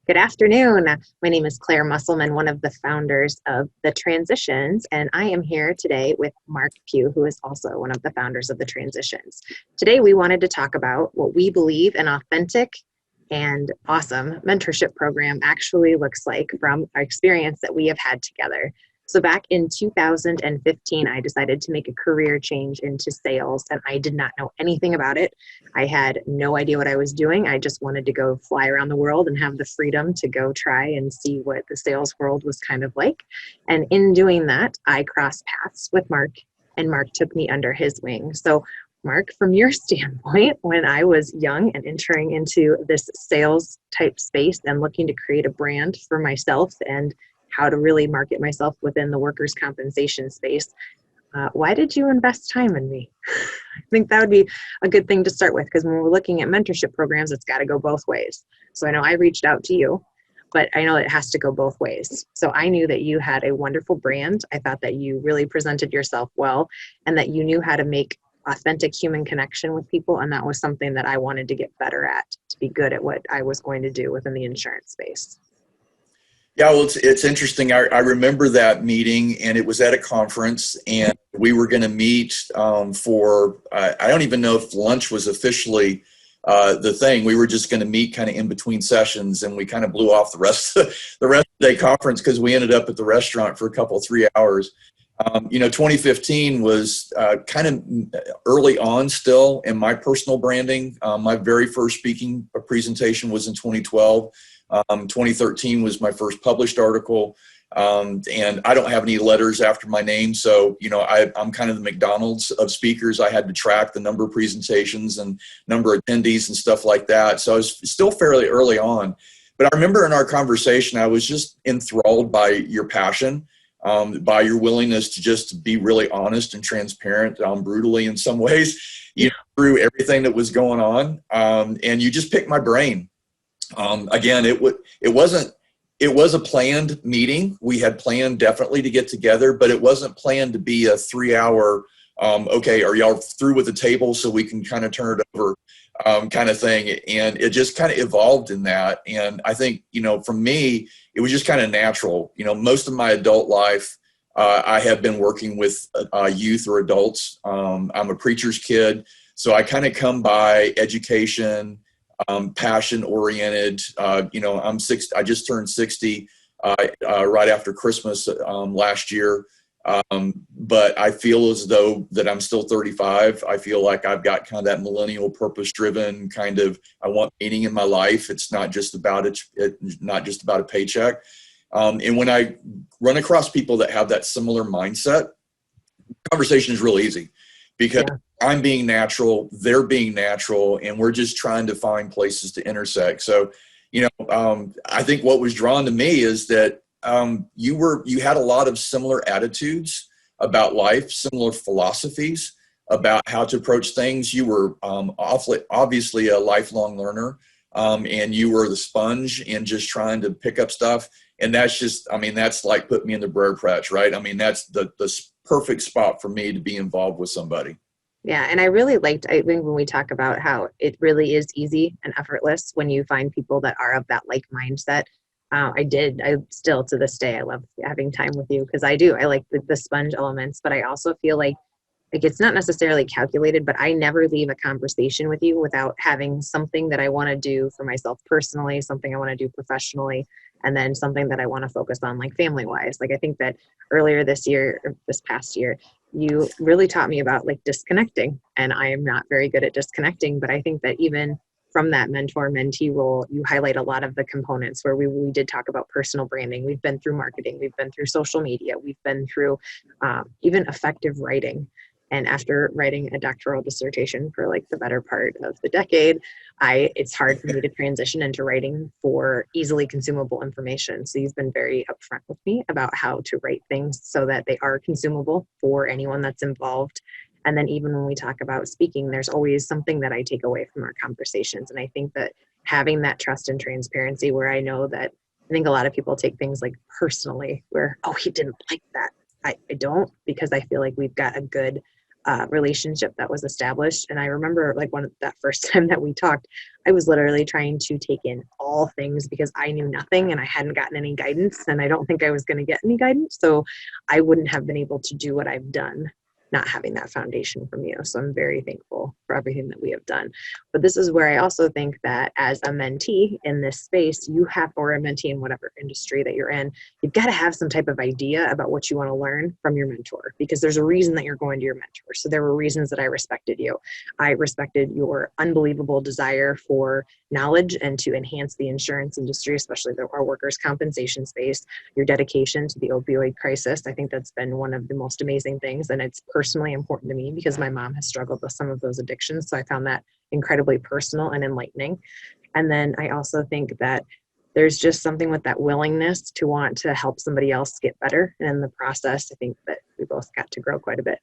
Good afternoon. My name is Claire Muselman, one of the founders of The Transitions, and I am here today with Mark Pew, who is also one of the founders of The Transitions. Today, we wanted to talk about what we believe an authentic and awesome mentorship program actually looks like from our experience that we have had together. So back in 2015, I decided to make a career change into sales, and I did not know anything about it. I had no idea what I was doing. I just wanted to go fly around the world and have the freedom to go try and see what the sales world was kind of like. And in doing that, I crossed paths with Mark, and Mark took me under his wing. So Mark, from your standpoint, when I was young and entering into this sales type space and looking to create a brand for myself and how to really market myself within the workers' compensation space, why did you invest time in me? I think that would be a good thing to start with, because when we're looking at mentorship programs, it's got to go both ways. So I know I reached out to you, but I know it has to go both ways. So I knew that you had a wonderful brand. I thought that you really presented yourself well and that you knew how to make authentic human connection with people. And that was something that I wanted to get better at, to be good at what I was going to do within the insurance space. Yeah, well, it's interesting. I remember that meeting, and it was at a conference, and we were going to meet for, I don't even know if lunch was officially the thing. We were just going to meet kind of in between sessions, and we kind of blew off the rest of the day conference because we ended up at the restaurant for a couple, 3 hours. 2015 was kind of early on still in my personal branding. My very first speaking presentation was in 2012. 2013 was my first published article, and I don't have any letters after my name, so I'm kind of the McDonald's of speakers. I had to track the number of presentations and number of attendees and stuff like that, so I was still fairly early on. But I remember in our conversation, I was just enthralled by your passion, by your willingness to just be really honest and transparent, brutally in some ways, through everything that was going on, and you just picked my brain. Again, it was a planned meeting. We had planned definitely to get together, but it wasn't planned to be a 3-hour, okay, are y'all through with the table so we can kind of turn it over kind of thing. And it just kind of evolved in that. And I think, for me, it was just kind of natural. Most of my adult life, I have been working with youth or adults. I'm a preacher's kid, so I kind of come by education, passion oriented. I'm 60. I just turned 60 right after Christmas last year. But I feel as though that I'm still 35. I feel like I've got kind of that millennial purpose driven kind of, I want meaning in my life. It's not just about not just about a paycheck. And when I run across people that have that similar mindset, conversation is real easy, because I'm being natural, they're being natural, and we're just trying to find places to intersect. So, I think what was drawn to me is that you had a lot of similar attitudes about life, similar philosophies about how to approach things. You were obviously a lifelong learner, and you were the sponge and just trying to pick up stuff. And that's just, that's like put me in the Brer Patch, right? That's the perfect spot for me to be involved with somebody. Yeah, and I really liked, I think when we talk about how it really is easy and effortless when you find people that are of that like mindset. I still to this day, I love having time with you, because I like the sponge elements, but I also feel like it's not necessarily calculated, but I never leave a conversation with you without having something that I want to do for myself personally, something I want to do professionally, and then something that I want to focus on, like family wise. Like I think that earlier this past year, you really taught me about like disconnecting, and I am not very good at disconnecting, but I think that even from that mentor-mentee role, you highlight a lot of the components where we did talk about personal branding. We've been through marketing, we've been through social media, we've been through even effective writing. And after writing a doctoral dissertation for like the better part of the decade, it's hard for me to transition into writing for easily consumable information. So you've been very upfront with me about how to write things so that they are consumable for anyone that's involved. And then even when we talk about speaking, there's always something that I take away from our conversations. And I think that having that trust and transparency, where I know that, I think a lot of people take things like personally, where, oh, he didn't like that. I don't, because I feel like we've got a good relationship that was established. And I remember like that first time that we talked, I was literally trying to take in all things because I knew nothing and I hadn't gotten any guidance, and I don't think I was going to get any guidance. So I wouldn't have been able to do what I've done not having that foundation from you. So I'm very thankful for everything that we have done. But this is where I also think that as a mentee in this space, you have, or a mentee in whatever industry that you're in, you've got to have some type of idea about what you want to learn from your mentor, because there's a reason that you're going to your mentor. So there were reasons that I respected you. I respected your unbelievable desire for knowledge and to enhance the insurance industry, especially our workers' compensation space, your dedication to the opioid crisis. I think that's been one of the most amazing things. And it's personally important to me because my mom has struggled with some of those addictions. So I found that incredibly personal and enlightening. And then I also think that there's just something with that willingness to want to help somebody else get better. And in the process, I think that we both got to grow quite a bit.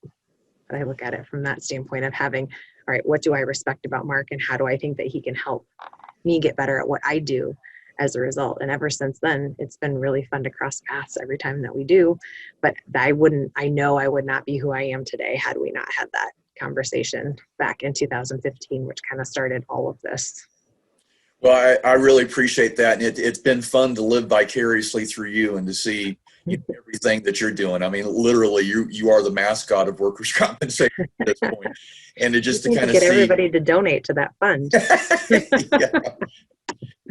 But I look at it from that standpoint of having, all right, what do I respect about Mark, and how do I think that he can help me get better at what I do as a result? And ever since then, it's been really fun to cross paths every time that we do. But I know I would not be who I am today had we not had that conversation back in 2015, which kind of started all of this. Well, I really appreciate that. And it's been fun to live vicariously through you and to see everything that you're doing. I mean, literally, you are the mascot of workers' compensation at this point. And to kind of get see everybody to donate to that fund.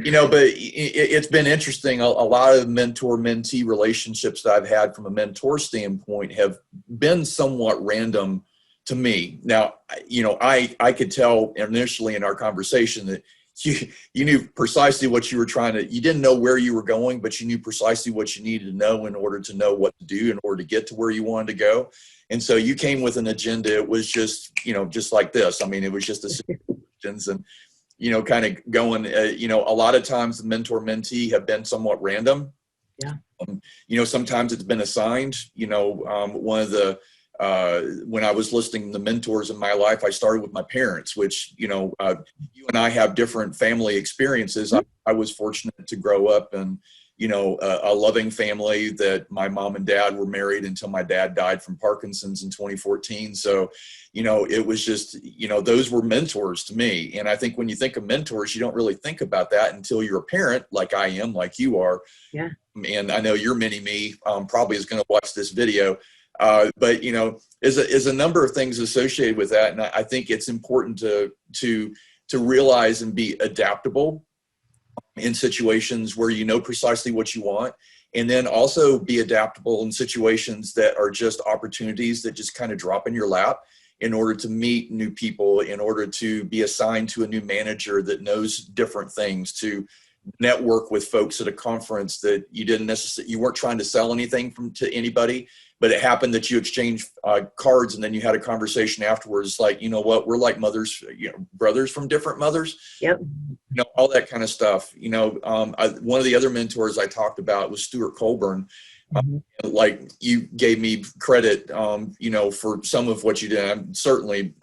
Yeah. But it's been interesting. A lot of mentor-mentee relationships that I've had from a mentor standpoint have been somewhat random to me. Now, I could tell initially in our conversation that you knew precisely what you were you didn't know where you were going, but you knew precisely what you needed to know in order to know what to do in order to get to where you wanted to go. And so you came with an agenda. It was just like this. I mean, it was just a series of questions and, kind of going, a lot of times the mentor mentee have been somewhat random. Yeah. Sometimes it's been assigned, one of the, when I was listing the mentors in my life, I started with my parents, which, you and I have different family experiences. I was fortunate to grow up in, a loving family that my mom and dad were married until my dad died from Parkinson's in 2014. So, it was just, those were mentors to me. And I think when you think of mentors, you don't really think about that until you're a parent, like I am, like you are. Yeah. And I know your mini me probably is going to watch this video. But is a number of things associated with that, and I think it's important to realize and be adaptable in situations where you know precisely what you want, and then also be adaptable in situations that are just opportunities that just kind of drop in your lap in order to meet new people, in order to be assigned to a new manager that knows different things, to network with folks at a conference that you weren't trying to sell anything to anybody, but it happened that you exchanged cards and then you had a conversation afterwards, like, you know what, we're like mothers, brothers from different mothers. Yep. All that kind of stuff. One of the other mentors I talked about was Stuart Colburn. Like you gave me credit, for some of what you did. I'm certainly,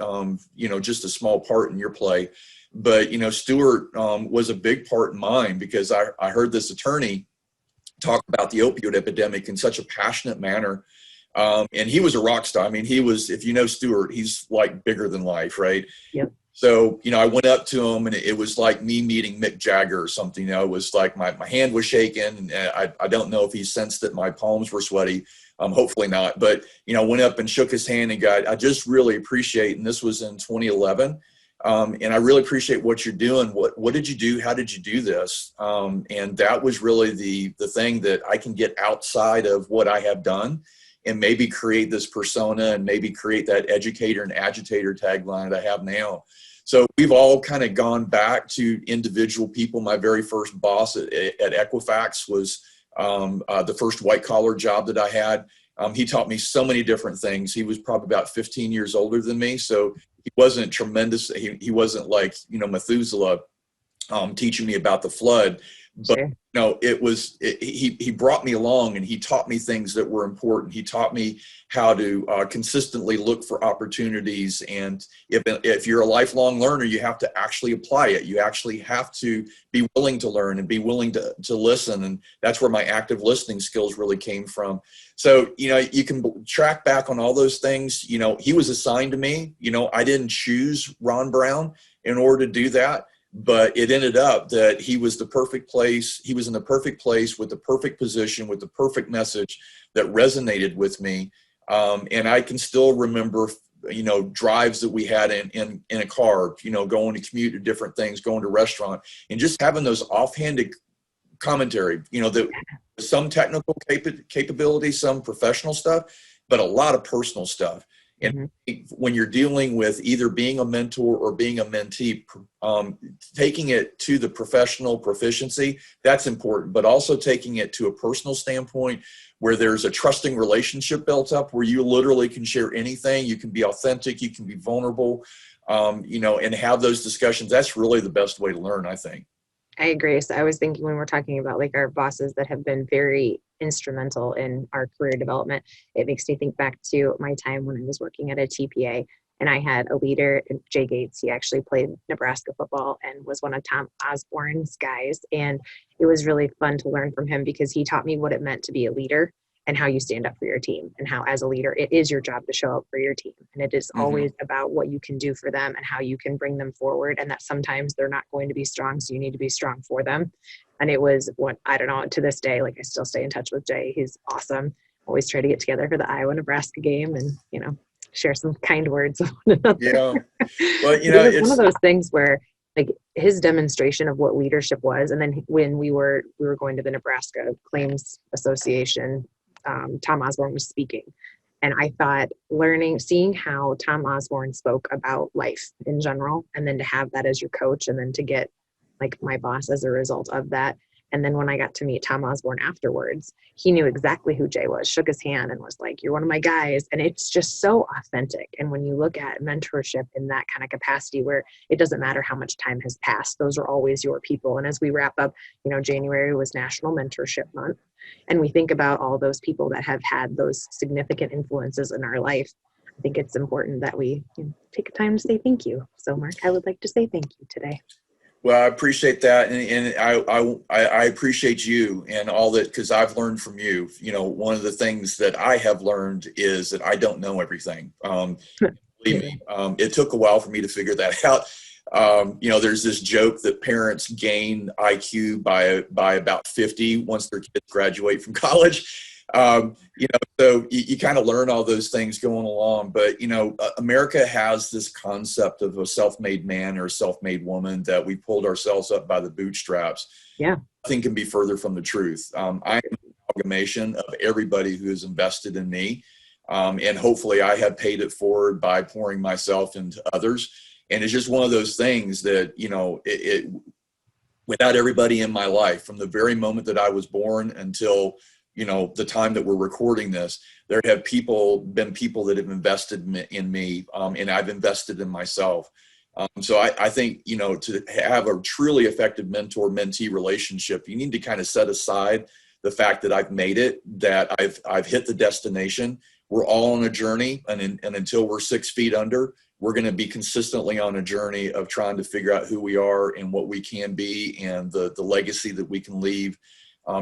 just a small part in your play. But, Stuart was a big part in mine because I heard this attorney talk about the opioid epidemic in such a passionate manner. And he was a rock star. I mean, if you know Stuart, he's like bigger than life, right? Yep. So, I went up to him and it was like me meeting Mick Jagger or something. It was like my hand was shaking. And I don't know if he sensed that my palms were sweaty. Hopefully not. But, went up and shook his hand and I just really appreciate, and this was in 2011. And I really appreciate what you're doing. What did you do? How did you do this? And that was really the thing that I can get outside of what I have done and maybe create this persona and maybe create that educator and agitator tagline that I have now. So we've all kind of gone back to individual people. My very first boss at Equifax was the first white collar job that I had. He taught me so many different things. He was probably about 15 years older than me. So he wasn't tremendous. He wasn't like, Methuselah teaching me about the flood. But, Sure. He brought me along and he taught me things that were important. He taught me how to consistently look for opportunities. And if you're a lifelong learner, you have to actually apply it. You actually have to be willing to learn and be willing to listen. And that's where my active listening skills really came from. So, you can track back on all those things. He was assigned to me. I didn't choose Ron Brown in order to do that. but it ended up that he was the perfect place. He was in the perfect place with the perfect position, with the perfect message that resonated with me. And I can still remember, drives that we had in a car, going to commute to different things, going to restaurant, and just having those offhanded commentary, that some technical capability, some professional stuff, but a lot of personal stuff. And when you're dealing with either being a mentor or being a mentee, taking it to the professional proficiency, that's important, but also taking it to a personal standpoint where there's a trusting relationship built up, where you literally can share anything. You can be authentic, you can be vulnerable, and have those discussions. That's really the best way to learn, I think. I agree. So I was thinking, when we're talking about like our bosses that have been very instrumental in our career development, it makes me think back to my time when I was working at a TPA, and I had a leader, Jay Gates. He actually played Nebraska football and was one of Tom Osborne's guys. And it was really fun to learn from him because he taught me what it meant to be a leader and how you stand up for your team, and how as a leader, it is your job to show up for your team. And it is always about what you can do for them and how you can bring them forward. And that sometimes they're not going to be strong, so you need to be strong for them. And it was I don't know, to this day, like I still stay in touch with Jay. He's awesome. Always try to get together for the Iowa-Nebraska game and, share some kind words with one another. Yeah. Well, it was one of those things where like his demonstration of what leadership was. And then when we were going to the Nebraska Claims Association, Tom Osborne was speaking. And I thought seeing how Tom Osborne spoke about life in general, and then to have that as your coach, and then to get like my boss as a result of that. And then when I got to meet Tom Osborne afterwards, he knew exactly who Jay was, shook his hand and was like, "You're one of my guys." And it's just so authentic. And when you look at mentorship in that kind of capacity, where it doesn't matter how much time has passed, those are always your people. And as we wrap up, January was National Mentorship Month. And we think about all those people that have had those significant influences in our life. I think it's important that we take time to say thank you. So Mark, I would like to say thank you today. Well, I appreciate that, and I appreciate you and all that, because I've learned from you. One of the things that I have learned is that I don't know everything. Believe me, it took a while for me to figure that out. There's this joke that parents gain IQ by about 50 once their kids graduate from college. So you kind of learn all those things going along. But, America has this concept of a self-made man or a self-made woman that we pulled ourselves up by the bootstraps. Yeah. Nothing can be further from the truth. I am an amalgamation of everybody who has invested in me. And hopefully I have paid it forward by pouring myself into others. And it's just one of those things that, without everybody in my life, from the very moment that I was born until the time that we're recording this, there have been people that have invested in me, and I've invested in myself. So I think, to have a truly effective mentor-mentee relationship, you need to kind of set aside the fact that I've made it, that I've hit the destination. We're all on a journey, and until we're 6 feet under, we're going to be consistently on a journey of trying to figure out who we are and what we can be, and the legacy that we can leave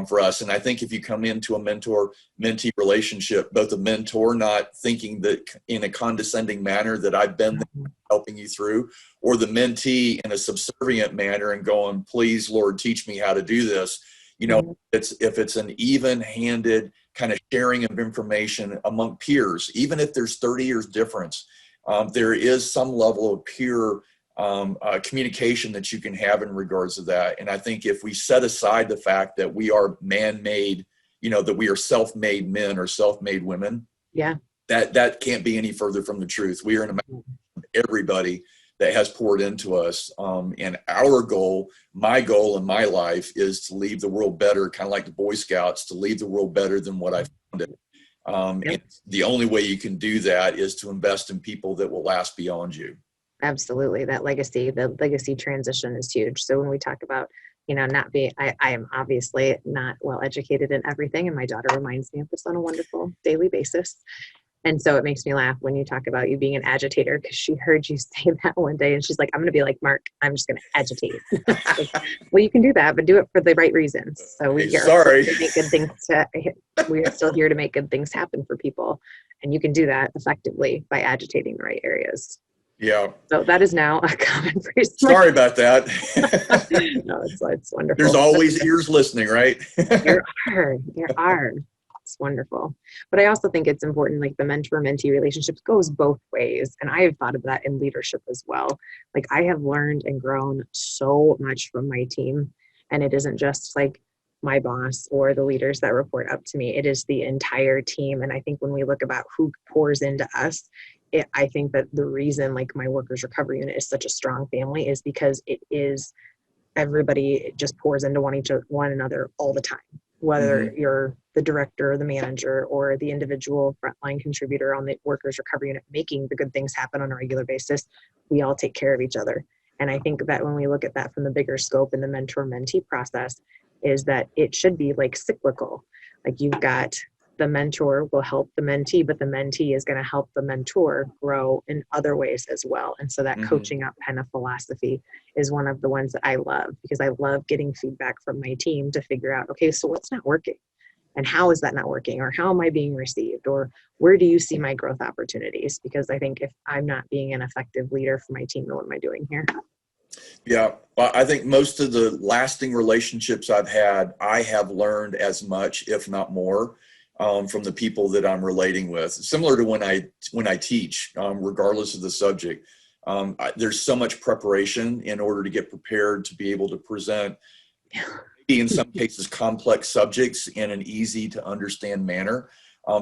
for us. And I think if you come into a mentor-mentee relationship, both a mentor not thinking that in a condescending manner that I've been there helping you through, or the mentee in a subservient manner and going, "Please, Lord, teach me how to do this." If it's an even-handed kind of sharing of information among peers, even if there's 30 years difference, there is some level of peer communication that you can have in regards to that. And I think if we set aside the fact that we are man-made, that we are self-made men or self-made women, that can't be any further from the truth. We are an amalgamation of everybody that has poured into us. And our goal, my goal in my life, is to leave the world better, kind of like the Boy Scouts, to leave the world better than what I found it. And the only way you can do that is to invest in people that will last beyond you. Absolutely. The legacy transition is huge. So when we talk about, I am obviously not well educated in everything. And my daughter reminds me of this on a wonderful daily basis. And so it makes me laugh when you talk about you being an agitator, because she heard you say that one day and she's like, "I'm going to be like Mark. I'm just going to agitate." Like, well, you can do that, but do it for the right reasons. So we are still here to make good things happen for people. And you can do that effectively by agitating the right areas. Yeah. So that is now a common phrase. Sorry about that. No, it's wonderful. There's always ears listening, right? There are. It's wonderful. But I also think it's important, like the mentor-mentee relationships goes both ways. And I have thought of that in leadership as well. Like I have learned and grown so much from my team. And it isn't just like my boss or the leaders that report up to me. It is the entire team. And I think when we look about who pours into us, I think that the reason like my workers recovery unit is such a strong family is because it is everybody just pours into one another all the time, whether Hmm. you're the director or the manager or the individual frontline contributor on the workers recovery unit making the good things happen on a regular basis. We all take care of each other. And I think that when we look at that from the bigger scope in the mentor mentee process is that it should be like cyclical. Like you've got the mentor will help the mentee, but the mentee is going to help the mentor grow in other ways as well. And so that Hmm. coaching up kind of philosophy is one of the ones that I love because I love getting feedback from my team to figure out, okay, so what's not working? And how is that not working? Or how am I being received? Or where do you see my growth opportunities? Because I think if I'm not being an effective leader for my team, then what am I doing here? Yeah, well, I think most of the lasting relationships I've had, I have learned as much, if not more, from the people that I'm relating with. Similar to when I teach, regardless of the subject, there's so much preparation in order to get prepared to be able to present, maybe in some cases, complex subjects in an easy to understand manner.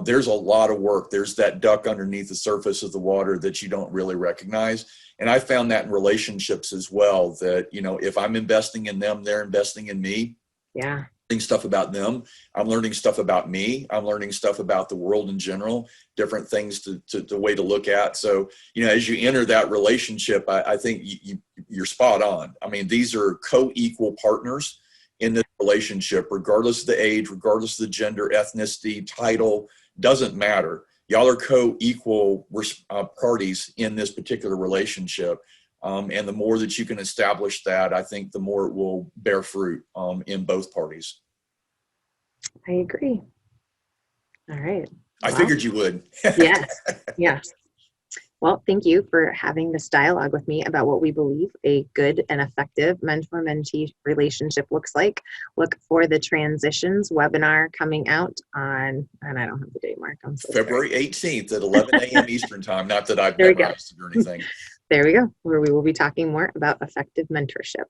There's a lot of work. There's that duck underneath the surface of the water that you don't really recognize. And I found that in relationships as well, that, if I'm investing in them, they're investing in me. Yeah. Learning stuff about them. I'm learning stuff about me. I'm learning stuff about the world in general, different things to the way to look at. So, as you enter that relationship, I think you're spot on. I mean, these are co-equal partners in this relationship, regardless of the age, regardless of the gender, ethnicity, title, doesn't matter. Y'all are co-equal parties in this particular relationship. And the more that you can establish that, I think the more it will bear fruit in both parties. I agree. All right. I Well, figured you would. yes. Yes. Well, thank you for having this dialogue with me about what we believe a good and effective mentor-mentee relationship looks like. Look for the transitions webinar coming out on, and I don't have the date, Mark. I'm so February sorry. 18th at 11 a.m. Eastern time. Not that I've There we go. memorized it or anything. There we go, where we will be talking more about effective mentorship.